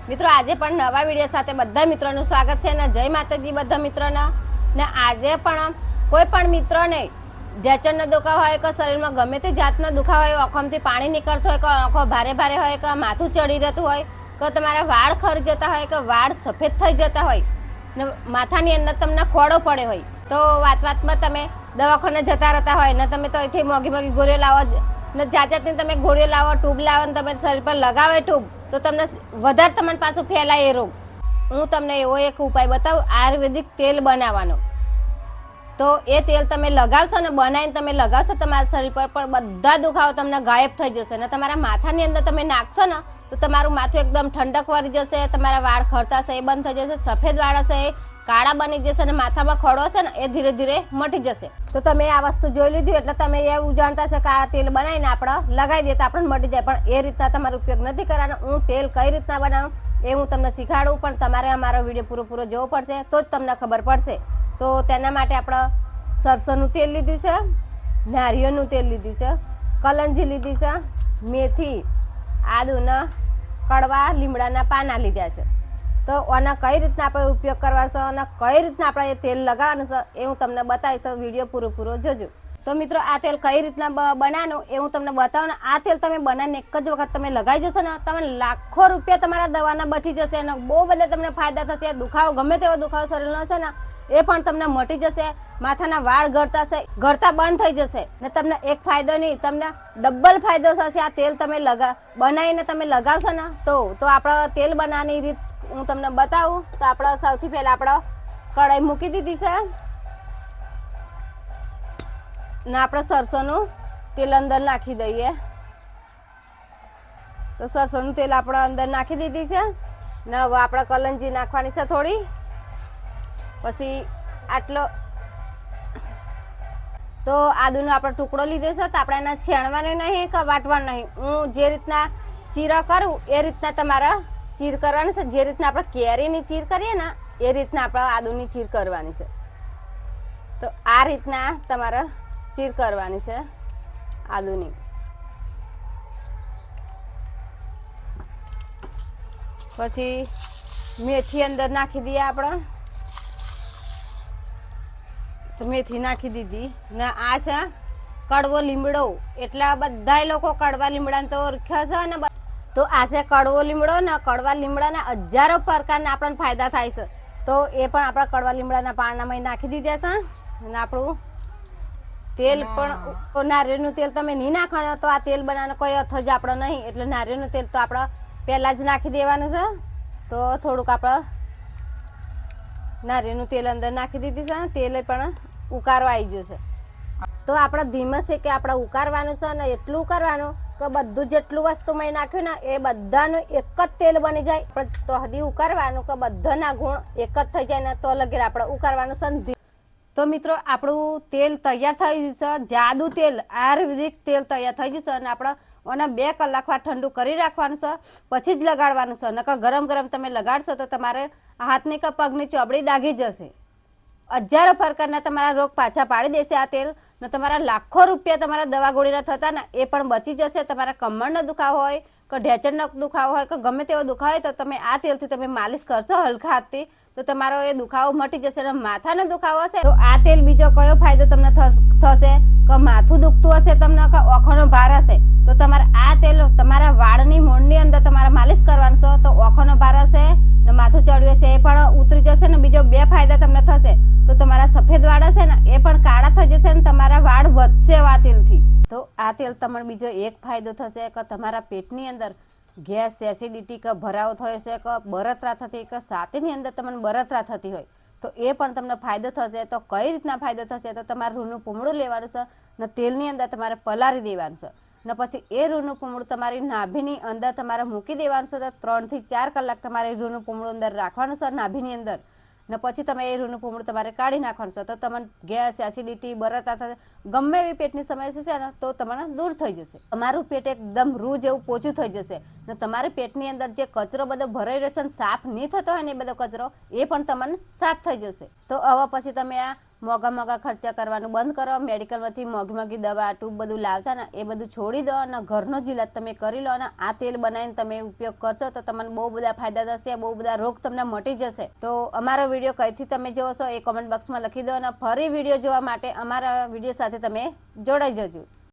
મિત્રો આજે પણ નવા વિડીયો સાથે બધા મિત્રોનું સ્વાગત છે અને જય માતાજી બધા મિત્રોને ને આજે પણ કોઈ પણ મિત્રોને ઢેચણનો દુખાવો હોય કે શરીરમાં ગમે તે જાતનો દુખાવો હોય, આંખોમાંથી પાણી નીકળતું હોય કે આંખો ભારે ભારે હોય કે માથું ચડી રહેતું હોય કે તમારા વાળ ખરી જતા હોય કે વાળ સફેદ થઈ જતા હોય ને માથાની અંદર તમને ખોડો પડે હોય તો વાતમાં તમે દવાખાને જતા રહેતા હોય ને તમે તો અહીંથી મોંઘી ગોળીઓ લાવો ને જાતની તમે ગોળીઓ લાવો, ટ્યુબ લાવો ને તમે શરીર પર લગાવો ટ્યુબ તો તમને વધારે તમને પાછું ફેલાય એ રોગ. હું તમને એવો એક ઉપાય બતાવું, આયુર્વેદિક તેલ બનાવવાનો. તો એ તેલ તમે લગાવશો ને બનાવીને તમે લગાવશો તમારા શરીર પર પણ બધા દુખાવો તમને ગાયબ થઈ જશે ને તમારા માથાની અંદર તમે નાખશો ને તો તમારું માથું એકદમ ઠંડક વાળી જશે, તમારા વાળ ખરતા હશે એ બંધ થઈ જશે, સફેદ વાળ હશે એ કાળા બની જશે અને માથામાં ખોડો હશે ને એ ધીરે ધીરે મટી જશે. તો તમે આ વસ્તુ જોઈ લીધું એટલે તમે એવું જાણતા હશો કે આ તેલ બનાવીને આપણે લગાવી દઈએ તો આપણને મટી જાય, પણ એ રીતના તમારો ઉપયોગ નથી કરવાનો. હું તેલ કઈ રીતના બનાવું એ હું તમને શીખાડું, પણ તમારે અમારો વિડીયો પૂરો જોવો પડશે તો જ તમને ખબર પડશે. તો તેના માટે આપણે સરસોનું તેલ લીધું છે, નારિયેળનું તેલ લીધું છે, કલંજી લીધી છે, મેથી, આદુના કડવા લીમડાના પાના લીધા છે. તો આના કઈ રીતના આપણે ઉપયોગ કરવા છે અને કઈ રીતના આપણે એ તેલ લગાવવાનું છે એ હું તમને બતાવી, તો વિડીયો પૂરો જોજો. તો મિત્રો આ તેલ કઈ રીતના બનાવવાનું એ હું તમને બતાવું ને આ તેલ તમે બનાવીને એક જ વખત તમે લગાવી જશો ને તમને લાખો રૂપિયા તમારા દવાના બચી જશે અને બહુ બધા તમને ફાયદા થશે. દુખાવો ગમે તેવો દુખાવો શરીરનો હશે ને એ પણ તમને મટી જશે, માથાના વાળ ગળતા બંધ થઈ જશે ને તમને એક ફાયદો નહીં તમને ડબલ ફાયદો થશે. આ તેલ તમે બનાવીને તમે લગાવશો ને તો આપણે તેલ બનાવવાની રીત હું તમને બતાવું. તો આપણે સૌથી પહેલાં આપણે કઢાઈ મૂકી દીધી છે ને આપણે સરસોનું તેલ અંદર નાખી દઈએ. તો સરસોનું તેલ આપણે અંદર નાખી દીધી છે ને હવે આપણે કલંજી નાખવાની છે થોડી, પછી આટલો તો આદુનો આપણે ટુકડો લીધો છે તો આપણે એને છેણવાનું નહીં કે વાટવાનું નહીં. હું જે રીતના ચીરા કરું એ રીતના તમારે ચીર કરવાની છે. જે રીતના આપણે કેરીની ચીર કરીએ ને એ રીતના આપણે આદુની ચીર કરવાની છે. તો આ રીતના તમારે ચીર કરવાની છે આદુની. પછી મેથી અંદર નાખી દઈએ આપણે. તો મેથી નાખી દીધી ને આ છે કડવો લીમડો. એટલા બધા લોકો કડવા લીમડાને તો ઓળખે છે ને. તો આ છે કડવો લીમડો ને કડવા લીમડાના હજારો પ્રકારના આપણને ફાયદા થાય છે. તો એ પણ આપણા કડવા લીમડાના પાનામાં નાખી દીધા છે અને આપણું તેલ પણ નારિયેળનું તેલ તમે નહીં નાખવાનું તો આ તેલ બનાવવાનો કોઈ અર્થ જ આપણો નહીં. એટલે નારિયેળનું તેલ તો આપણે પહેલાં જ નાખી દેવાનું છે. તો થોડુંક આપણે નારિયેળનું તેલ અંદર નાખી દીધી છે, તેલ પણ ઉકાળવા આવી ગયું છે. તો આપણે ધીમે છે કે આપણે ઉકાળવાનું છે ને એટલું ઉકાળવાનું કે બધું જેટલું વસ્તુ મેં નાખ્યું ને એ બધાનું એક જ તેલ બની જાય. આપણે તો હજી ઉકાળવાનું કે બધાના ગુણ એક જ થઈ જાય ને તો લગીર આપણે ઉકાળવાનું છે. તો મિત્રો આપણું તેલ તૈયાર થઈ ગયું છે, જાદુ તેલ આયુર્વેદિક તેલ તૈયાર થઈ ગયું છે અને આપણે અને 2 કલાક ઠંડુ કરી રાખવાનું છે પછી જ લગાડવાનું છે. નકર ગરમ તમે લગાડશો તો તમારે હાથની કે પગની ચોબડી ડાઘી જશે. હજારો પ્રકારના તમારા રોગ પાછા પાડી દેશે આ તેલ ને તમારા લાખો રૂપિયા તમારા દવા ગોળીના થતા ને એ પણ બચી જશે. તમારા કમરનો દુખાવો હોય કે ઢેચણનો દુખાવો હોય કે ગમે તેવો દુખાવો હોય તો તમે આ તેલથી તમે માલિશ કરશો હલકા હાથથી તો તમારો એ દુખાવો મટી જશે. અને માથાનો દુખાવો હશે તો આ તેલ બીજો કયો ફાયદો તમને થશે કે માથું દુખતું હશે તમને કે ઓખોનો ભાર હશે તો તમારે આ તેલ તમારા વાળની મૂળની અંદર તમારે માલિશ કરવાનું છે તો ઓખોનો ભાર હશે ને માથું ચડ્યું હશે એ પણ ઉતરી જશે ને બીજો 2 ફાયદા તમને થશે. તો તમારા સફેદ વાળ હશે ને એ પણ કાળા થઈ જશે ને તમારા વાળ વધશે આ તેલથી. તો આ તેલ તમને બીજો એક ફાયદો થશે કે તમારા પેટની અંદર ગેસ, એસિડિટી કે ભરાવો થયો છે કે બળતરા થતી કે છાતીની અંદર તમને બળતરા થતી હોય તો એ પણ તમને ફાયદો થશે. તો કઈ રીતના ફાયદો થશે તો તમારે રૂનું પૂમડું લેવાનું છે ને તેલની અંદર તમારે પલાળી દેવાનું છે ને પછી એ રૂનું પૂમડું તમારી નાભીની અંદર તમારે મૂકી દેવાનું છે. તો 3 થી 4 કલાક તમારે રૂનું પૂમડું અંદર રાખવાનું છે નાભીની અંદર ને પછી તમે એ રૂનું પૂમડું તમારે કાઢી નાખવાનું છે. તો તમને ગેસ, એસિડિટી, બળતરા થશે ગમે એવી પેટની સમસ્યા છે ને તો તમને દૂર થઈ જશે. તમારું પેટ એકદમ રૂ જેવું પોચું થઈ જશે ને તમારે પેટની અંદર જે કચરો બધો ભરાઈ રહ્યો છે ને સાફ નહીં થતો હોય ને એ બધો કચરો એ પણ તમને સાફ થઈ જશે. તો હવે પછી તમે આ મોંઘા ખર્ચા કરવાનું બંધ કરો, મેડિકલમાંથી મોંઘી દવા ટ્યુબ બધું લાવતા ને એ બધું છોડી દો અને ઘરનો જ ઇલાજ તમે કરી લો અને આ તેલ બનાવીને તમે ઉપયોગ કરશો તો તમને બહુ બધા ફાયદા થશે, બહુ બધા રોગ તમને મટી જશે. તો અમારો વિડીયો કઈથી તમે જોવો છો એ કોમેન્ટ બોક્સમાં લખી દો અને ફરી વિડીયો જોવા માટે અમારા વિડીયો સાથે તમે જોડાઈ જજો.